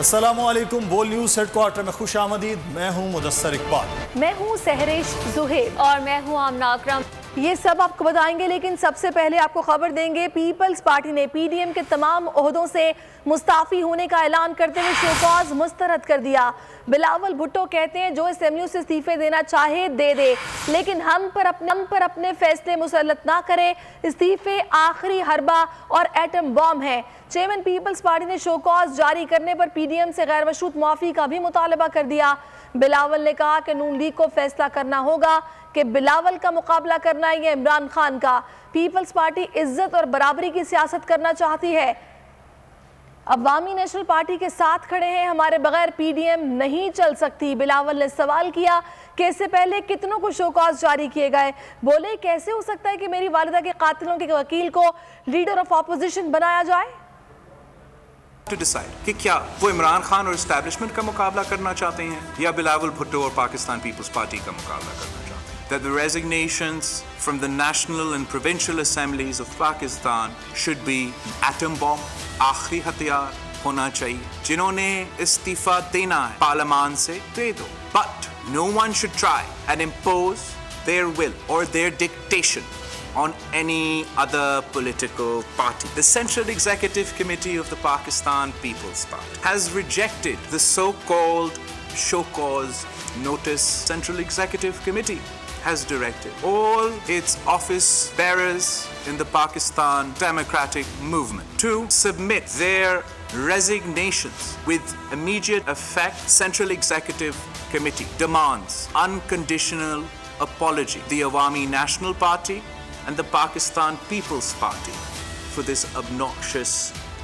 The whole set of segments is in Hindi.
अस्सलामुअलैकुम। बोल न्यूज़ हेडक्वार्टर में खुश आमदीद। मैं हूँ मुदस्सर इकबाल। मैं हूँ सहरेश जुहेब और मैं हूँ आमना अकरम। ये सब आपको बताएंगे, लेकिन सबसे पहले आपको खबर देंगे पीपल्स पार्टी ने पीडीएम के तमाम ओहदों से मुस्ताफी होने का ऐलान करते हुए शोकॉज मुस्तरद कर दिया। बिलावल भुट्टो कहते हैं जो एसएमयू से इस्तीफे देना चाहे दे दे, लेकिन हम पर अपने फैसले मुसल्लत ना करे। इस्तीफे आखिरी हरबा और एटम बॉम्ब है। चेयरमैन पीपल्स पार्टी ने शोकॉज जारी करने पर पीडीएम से गैर मशरूत मुआफी का भी मुतालबा कर दिया। बिलावल ने कहा कि नून लीग को फैसला करना होगा कि बिलावल का मुकाबला करना है या इमरान खान का। पीपल्स पार्टी इज्जत और बराबरी की सियासत करना चाहती है। अवामी नेशनल पार्टी के साथ खड़े हैं, हमारे बगैर पीडीएम नहीं चल सकती। बिलावल ने सवाल किया कि इससे पहले कितनों को शोकॉज जारी किए गए। बोले कैसे हो सकता है कि मेरी वालिदा के कातिलों के वकील को लीडर ऑफ ऑपोजिशन बनाया जाए। To decide कि क्या वो इमरान खान और एस्टैब्लिशमेंट का मुकाबला करना चाहते हैं या बिलावल भुट्टो और पाकिस्तान पीपल्स पार्टी का मुकाबला करना चाहते हैं। That the resignations from the national and provincial assemblies of Pakistan should be atom bomb, आखिरी हथियार होना चाहिए। जिन्होंने इस्तीफा देना है पार्लियामान से दे दो, but no one should try and impose their will or their dictation on any other political party. The Central Executive Committee of the Pakistan People's Party has rejected the so-called show cause notice. Central Executive Committee has directed all its office bearers in the Pakistan Democratic Movement to submit their resignations with immediate effect. Central Executive Committee demands unconditional apology. The Awami National Party and the Pakistan People's Party for this obnoxious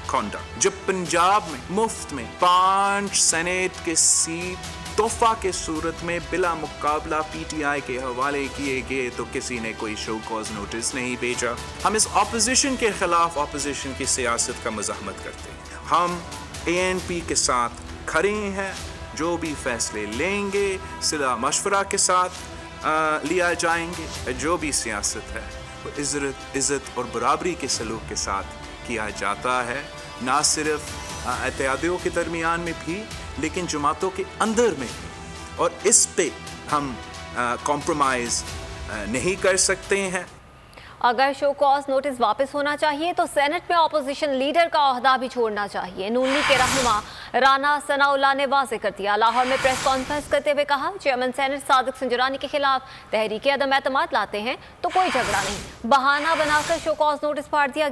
conduct. जब पंजाब में मुफ्त में 5 सेनेट के सीट तोहफा के सूरत में बिला मुकाबला पीटीआई के हवाले किए गए तो किसी ने कोई शो कॉज नोटिस नहीं भेजा। हम इस ऑपोजिशन के खिलाफ ऑपोजिशन की सियासत का मज़ाहमत करते हैं। हम एएनपी के साथ खड़े हैं। जो भी फैसले लेंगे सिला मशवरा के साथ लिया जाएंगे। जो भी सियासत है इज़्ज़त और बराबरी के सलूक के साथ किया जाता है, ना सिर्फ इत्तेहादियों के दरमियान में भी लेकिन जमातों के अंदर में भी। और इस पे हम कॉम्प्रोमाइज़ नहीं कर सकते हैं। अगर शो कॉज नोटिस वापस होना चाहिए तो सेनेट में ऑपोजिशन लीडर का ओहदा भी छोड़ना चाहिए। नून लीग के रहनुमा राना सनाउल्लाह ने वाज़ेह कर दिया। लाहौर में प्रेस कॉन्फ्रेंस करते हुए कहा चेयरमैन सेनेट सादिक संजरानी के खिलाफ तहरीक अदम एतमाद लाते हैं तो कोई झगड़ा नहीं, बहाना बनाकर शो कॉज नोटिस फाड़ दिया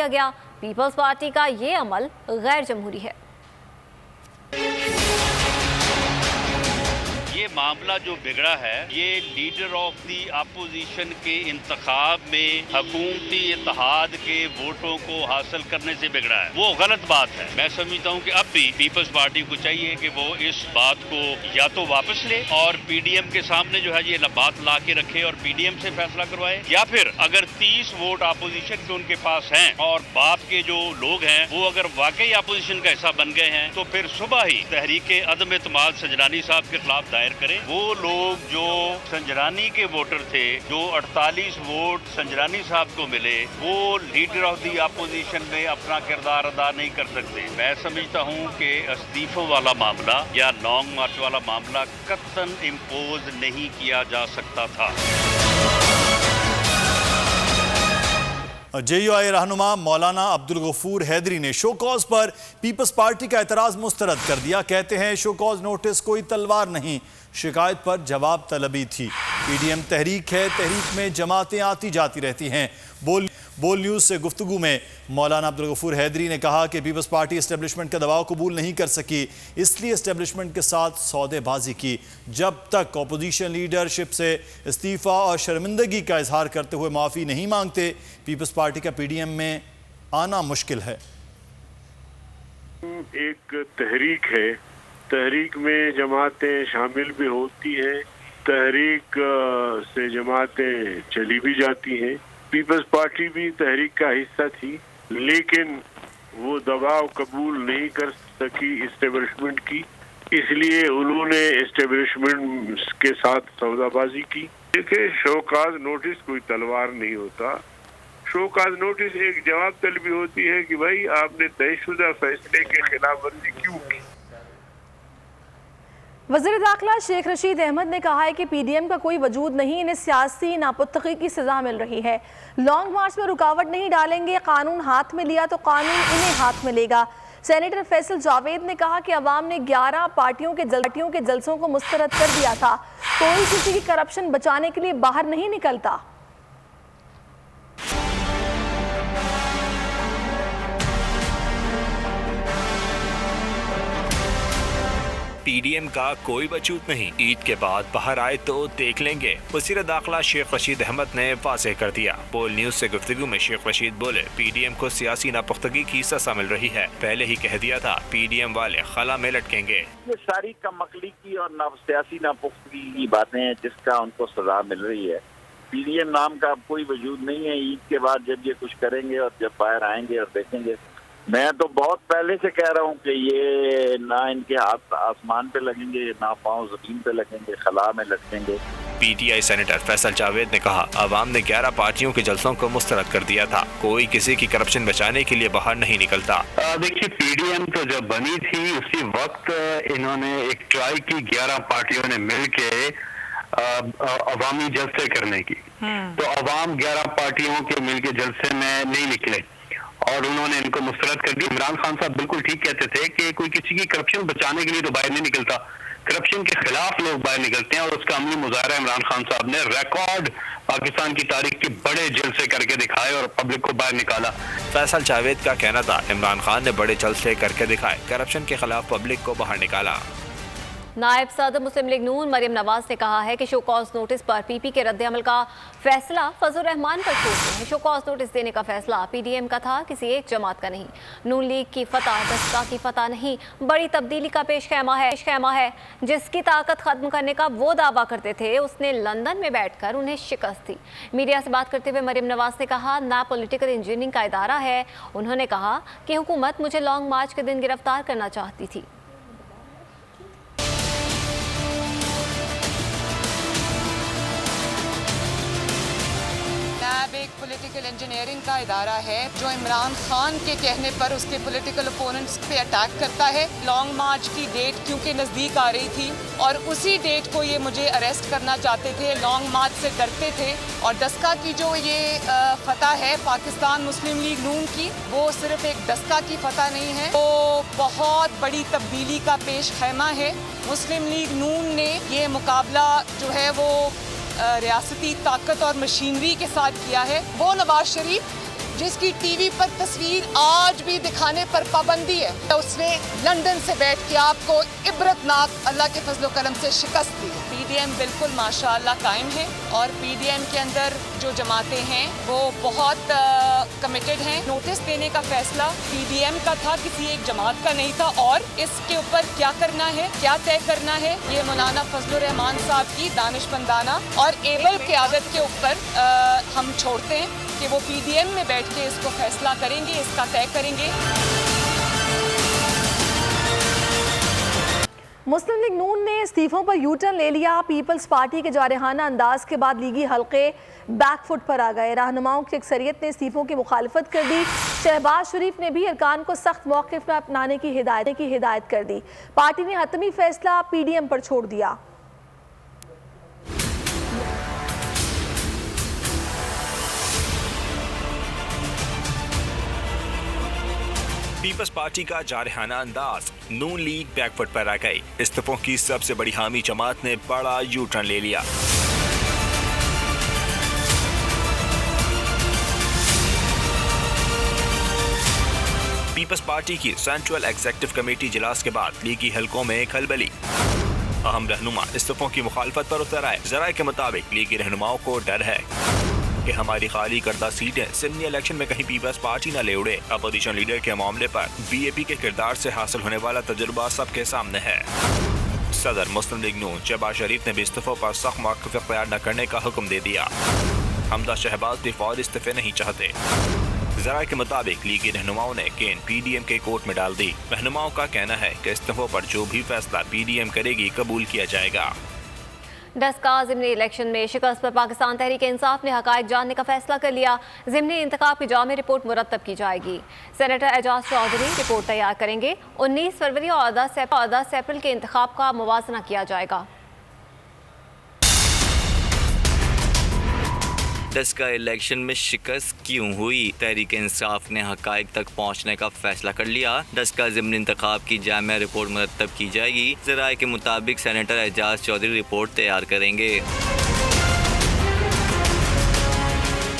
गया। पीपल्स पार्टी का ये अमल गैर जमहूरी है। ये मामला जो बिगड़ा है ये लीडर ऑफ दी अपोजिशन के इंतखाब में हुकूमती इत्तेहाद के वोटों को हासिल करने से बिगड़ा है। वो गलत बात है। मैं समझता हूँ कि अब भी पीपल्स पार्टी को चाहिए कि वो इस बात को या तो वापस ले और पीडीएम के सामने जो है ये बात ला के रखे और पीडीएम से फैसला करवाए, या फिर अगर 30 वोट अपोजिशन के उनके पास हैं और बाप के जो लोग हैं वो अगर वाकई अपोजिशन का हिस्सा बन गए हैं तो फिर सुबह ही तहरीक अदम एतमाद संजरानी साहब के खिलाफ दायर करें। वो लोग जो संजरानी के वोटर थे, जो 48 वोट संजरानी साहब को मिले, वो लीडर ऑफ दी अपोजिशन में अपना किरदार अदा नहीं कर सकते। मैं समझता हूँ कि इस्तीफों वाला मामला या लॉन्ग मार्च वाला मामला कतन इम्पोज नहीं किया जा सकता था। जेयूआई रहनुमा मौलाना अब्दुल गफूर हैदरी ने शो कॉज पर पीपल्स पार्टी का एतराज़ मुस्तरद कर दिया। कहते हैं शो कॉज नोटिस कोई तलवार नहीं, शिकायत पर जवाब तलबी थी। पीडीएम तहरीक है, तहरीक में जमातें आती जाती रहती हैं। बोल न्यूज़ से गुफ्तगू में मौलाना अब्दुल गफूर हैदरी ने कहा कि पीपल्स पार्टी इस्टेब्लिशमेंट का दबाव कबूल नहीं कर सकी, इसलिए इस्टेब्लिशमेंट के साथ सौदेबाजी की। जब तक अपोजिशन लीडरशिप से इस्तीफ़ा और शर्मिंदगी का इजहार करते हुए माफ़ी नहीं मांगते पीपल्स पार्टी का पीडीएम में आना मुश्किल है। एक तहरीक है, तहरीक में जमातें शामिल भी होती हैं, तहरीक से जमातें चली भी जाती हैं। पीपल्स पार्टी भी तहरीक का हिस्सा थी, लेकिन वो दबाव कबूल नहीं कर सकी इस्टेब्लिशमेंट की, इसलिए उन्होंने इस्टेब्लिशमेंट के साथ सौदाबाजी की। देखिए, शोकाज नोटिस कोई तलवार नहीं होता। शोकाज नोटिस एक जवाब तलबी होती है कि भाई आपने तयशुदा फैसले की खिलाफ वर्जी क्यों की। वज़ीर दाखिला शेख रशीद अहमद ने कहा है कि पीडीएम का कोई वजूद नहीं, इन्हें सियासी नापुख्तगी की सजा मिल रही है। लॉन्ग मार्च में रुकावट नहीं डालेंगे, कानून हाथ में लिया तो कानून इन्हें हाथ में लेगा। सेनेटर फैसल जावेद ने कहा कि अवाम ने 11 पार्टियों के जलसों को मुस्तरद कर दिया था, कोई किसी की करप्शन बचाने के लिए बाहर नहीं निकलता। पीडीएम का कोई वजूद नहीं, ईद के बाद बाहर आए तो देख लेंगे। वज़ीर दाखिला शेख रशीद अहमद ने वाज़ेह कर दिया। पोल न्यूज से गुफ्तगू में शेख रशीद बोले, पीडीएम को सियासी नापुख्तगी की सजा मिल रही है, पहले ही कह दिया था पीडीएम वाले खला में लटकेंगे। ये सारी कमकली की और सियासी नापुख्तगी की बातें हैं जिसका उनको सजा मिल रही है। पीडीएम नाम का कोई वजूद नहीं है। ईद के बाद जब ये कुछ करेंगे और जब बाहर आएंगे और देखेंगे, मैं तो बहुत पहले से कह रहा हूँ कि ये ना इनके हाथ आसमान पे लगेंगे ना पाँव जमीन पे लगेंगे, खला में लटकेंगे। पीटीआई सेनेटर फैसल जावेद ने कहा, अवाम ने 11 पार्टियों के जलसों को मुस्तरद कर दिया था, कोई किसी की करप्शन बचाने के लिए बाहर नहीं निकलता। देखिए, पीडीएम तो जब बनी थी उसी वक्त इन्होंने एक ट्राई की 11 पार्टियों ने मिलके अवामी जलसे करने की, तो अवाम 11 पार्टियों के मिलके जलसे में नहीं निकले और उन्होंने इनको मुस्तरद कर दी। इमरान खान साहब बिल्कुल ठीक कहते थे कि कोई किसी की करप्शन बचाने के लिए तो बाहर नहीं निकलता, करप्शन के खिलाफ लोग बाहर निकलते हैं और उसका अमली मुजाहरा इमरान खान साहब ने रिकॉर्ड पाकिस्तान की तारीख के बड़े जलसे करके दिखाए और पब्लिक को बाहर निकाला। फैसल जावेद का कहना था, इमरान खान ने बड़े जलसे करके दिखाए, करप्शन के खिलाफ पब्लिक को बाहर निकाला। नायब सदर मुस्लिम लीग नून मरियम नवाज ने कहा है कि शो कॉज नोटिस पर पीपी के रद्द अमल का फैसला फजलुर रहमान पर छोड़ते हैं। शो कॉज नोटिस देने का फैसला पीडीएम का था, किसी एक जमात का नहीं। नून लीग की फतह दस्ता की फतह नहीं, बड़ी तब्दीली का पेश खैमा है। जिसकी ताकत खत्म करने का वो दावा करते थे, उसने लंदन में बैठकर उन्हें शिकस्त दी। मीडिया से बात करते हुए मरियम नवाज ने कहा, ना पॉलिटिकल इंजीनियरिंग का इदारा है। उन्होंने कहा कि हुकूमत मुझे लॉन्ग मार्च के दिन गिरफ्तार करना चाहती थी। एक पॉलिटिकल इंजीनियरिंग का इदारा है जो इमरान खान के कहने पर उसके पॉलिटिकल ओपोनेंट्स पे अटैक करता है। लॉन्ग मार्च की डेट क्योंकि नज़दीक आ रही थी और उसी डेट को ये मुझे अरेस्ट करना चाहते थे, लॉन्ग मार्च से डरते थे। और डस्का की जो ये फतह है पाकिस्तान मुस्लिम लीग नून की, वो सिर्फ एक डस्का की फतह नहीं है, वो बहुत बड़ी तब्दीली का पेश खैमा है। मुस्लिम लीग नून ने ये मुकाबला जो है वो रियासती ताकत और मशीनरी के साथ किया है। वो नवाज शरीफ जिसकी टीवी पर तस्वीर आज भी दिखाने पर पाबंदी है, उसने लंदन से बैठ के आपको इबरतनाक अल्लाह के फजल करम से शिकस्त दी। पीडीएम बिल्कुल माशाअल्लाह कायम है और पीडीएम के अंदर जो जमातें हैं वो बहुत कमिटेड हैं। नोटिस देने का फैसला पीडीएम का था, किसी एक जमात का नहीं था। और इसके ऊपर क्या करना है, क्या तय करना है, ये मौलाना फजलुर रहमान साहब की दानिशमंदाना और एबल क़यादत के ऊपर हम छोड़ते हैं कि वो पीडीएम में बैठ के इसको फैसला करेंगे, इसका तय करेंगे। मुस्लिम लीग नून ने इस्तीफों पर यू टर्न ले लिया। पीपल्स पार्टी के जारहाना अंदाज के बाद लीगी हल्के बैकफुट पर आ गए। रहनुमाओं की अक्सरियत ने इस्तीफों की मुखालफत कर दी। शहबाज शरीफ ने भी अरकान को सख्त मौक़िफ़ में अपनाने की हिदायत कर दी। पार्टी ने हतमी फैसला पीडीएम पर छोड़ दिया। पीपल्स पार्टी का जारहाना अंदाज, नून लीग बैकफुट पर आ गई। इस्तीफों की सबसे बड़ी हामी जमात ने बड़ा यू टर्न ले लिया। पीपल्स पार्टी की सेंट्रल एग्जीक्यूटिव कमेटी इजलास के बाद लीगी हलकों में खलबली। अहम रहनुमा इस्तीफों की मुखालफत पर उतर आए। जराये के मुताबिक लीगी रहनुमाओं को डर है कि हमारी खाली करदा सीटें सिडनी इलेक्शन में कहीं पीपल्स पार्टी न ले उड़े। अपोजिशन लीडर के मामले पर बीएपी के किरदार से हासिल होने वाला तजुर्बा सबके सामने है। सदर मुस्लिम लीग नून शहबाज शरीफ ने भी इस्तीफों पर सख्त मौक़िफ़ इख्तियार न करने का हुक्म दे दिया। हमदा शहबाज भी फौरी इस्तीफे नहीं चाहते। जराये के मुताबिक लीगी रहनुमाओं ने गेंद पीडीएम के कोर्ट में डाल दी। रहनुमाओं का कहना है कि इस्तीफों पर जो भी फैसला पीडीएम करेगी कबूल किया जाएगा। 10 का ज़िमनी इलेक्शन में शिकस्त पर पाकिस्तान तहरीक इंसाफ ने हक़ाइक़ जानने का फैसला कर लिया। ज़िमनी इंतखाब की जामी रिपोर्ट मुरतब की जाएगी। सेनेटर एजाज चौधरी रिपोर्ट तैयार करेंगे। 19 फरवरी और 10 अप्रैल के इंतखाब का मुवाजना किया जाएगा। 10 का इलेक्शन में शिकस्त क्यों हुई? तहरीक इंसाफ ने हक़ाइक़ तक पहुंचने का फैसला कर लिया। 10 का ज़िमनी इंतखाब की जामिया रिपोर्ट मुरतब की जाएगी। ज़राए के मुताबिक सेनेटर एजाज चौधरी रिपोर्ट तैयार करेंगे।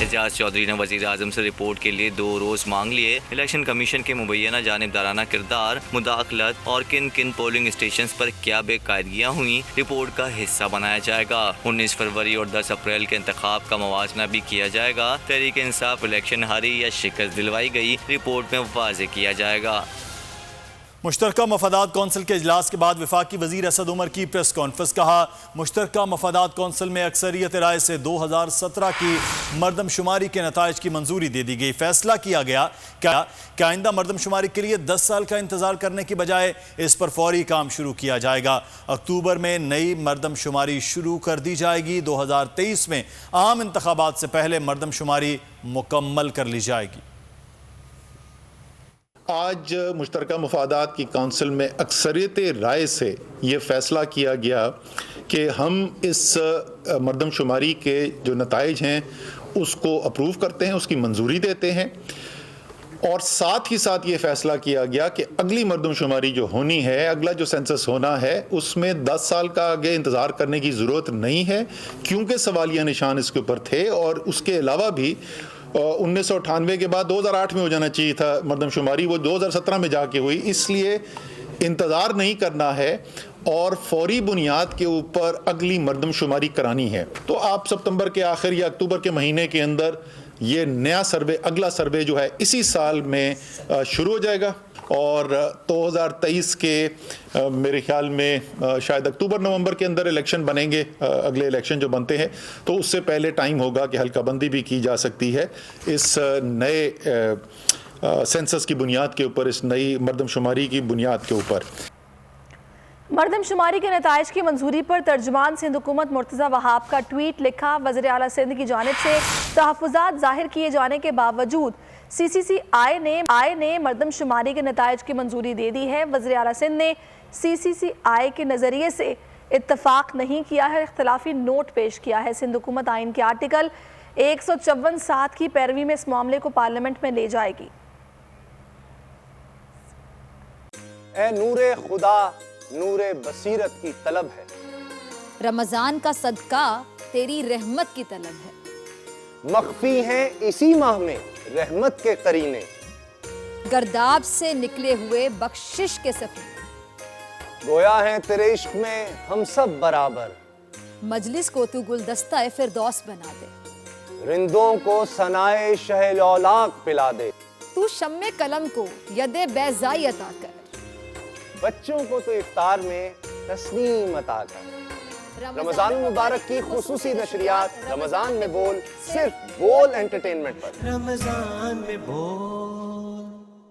एजाज चौधरी ने वज़ीर आज़म से रिपोर्ट के लिए 2 रोज़ मांग लिए। इलेक्शन कमीशन के मुबैना जानिबदाराना किरदार, मुदाखलत और किन किन पोलिंग स्टेशन पर क्या बेकायदगियाँ हुई रिपोर्ट का हिस्सा बनाया जाएगा। 19 फरवरी और 10 अप्रैल के इंतखाब का मुवाजना भी किया जाएगा। तहरीक इंसाफ इलेक्शन हारी या शिकस्त दिलवाई गई रिपोर्ट में वाज़े किया जाएगा। मुश्तरका मफादात कौंसिल के इजलास के बाद वफाकी वजीर असद उमर की प्रेस कॉन्फ्रेंस। कहा, मुश्तरका मफादात कौंसिल में अक्सरियत राय से 2017 की मरदमशुमारी के नताइज की मंजूरी दे दी गई। फैसला किया गया कि आइंदा मरदमशुमारी के लिए 10 साल का इंतजार करने की बजाय इस पर फौरी काम शुरू किया जाएगा। अक्टूबर में नई मरदमशुमारी शुरू कर दी जाएगी। 2023 में आम इंतखाबात से पहले मरदमशुमारी मुकम्मल कर ली जाएगी। आज मुश्तरका मफादात की काउंसिल में अक्सरियत राय से ये फ़ैसला किया गया कि हम इस मरदमशुमारी के जो नताइज हैं उसको अप्रूव करते हैं, उसकी मंजूरी देते हैं। और साथ ही साथ ये फ़ैसला किया गया कि अगली मरदमशुमारी जो होनी है, अगला जो सेंसस होना है, उसमें 10 साल का आगे इंतज़ार करने की ज़रूरत नहीं है, क्योंकि सवालिया निशान इसके ऊपर थे। और उसके अलावा भी 1998 के बाद 2008 में हो जाना चाहिए था मरदमशुमारी, वो 2017 में जाके हुई। इसलिए इंतज़ार नहीं करना है और फौरी बुनियाद के ऊपर अगली मरदमशुमारी करानी है। तो आप सितंबर के आखिर या अक्टूबर के महीने के अंदर ये नया सर्वे, अगला सर्वे जो है इसी साल में शुरू हो जाएगा। और 2023 के मेरे ख्याल में शायद अक्टूबर नवंबर के अंदर इलेक्शन बनेंगे, अगले इलेक्शन जो बनते हैं, तो उससे पहले टाइम होगा कि हल्काबंदी भी की जा सकती है इस नए सेंसस की बुनियाद के ऊपर, इस नई मरदमशुमारी की बुनियाद के ऊपर। मरदमशुमारी के नताइज की मंजूरी पर तर्जुमान सिंध हुकूमत मुर्तज़ा वहाब का ट्वीट लिखा। वज़ीर आला सिंध की जानिब से तहफ़्फ़ुज़ात ज़ाहिर किए जाने के बावजूद CCCI ने मरदमशुमारी के नताइज की मंजूरी दे दी है। वज़ीर आला सिंध ने CCCI के नज़रिए से इत्तफ़ाक़ नहीं किया है, इख्तिलाफ़ी नोट पेश किया है। सिंध हुकूमत आइन के आर्टिकल 154(7) की पैरवी में इस मामले को पार्लियामेंट में ले जाएगी। ए नूरे खुदा, नूरे बसीरत की तलब है, रमजान का सदका तेरी रहमत की तलब है। मख्फी हैं इसी माह में रहमत के करीने, गर्दाब से निकले हुए बख्शिश के सफीने, गोया है तेरे इश्क में हम सब बराबर, मजलिस को तू गुलदस्ता फिरदौस बना दे, रिंदों को सनाए शहलौलाक पिला दे, तू शम्मे कलम को यदे बैज़ाई अता कर, बच्चों को तो इफ्तार में तस्नीम अता कर। रमजान मुबारक की खुसूसी नशरियात रमजान में बोल, सिर्फ बोल एंटरटेनमेंट पर। रमजान में बोल।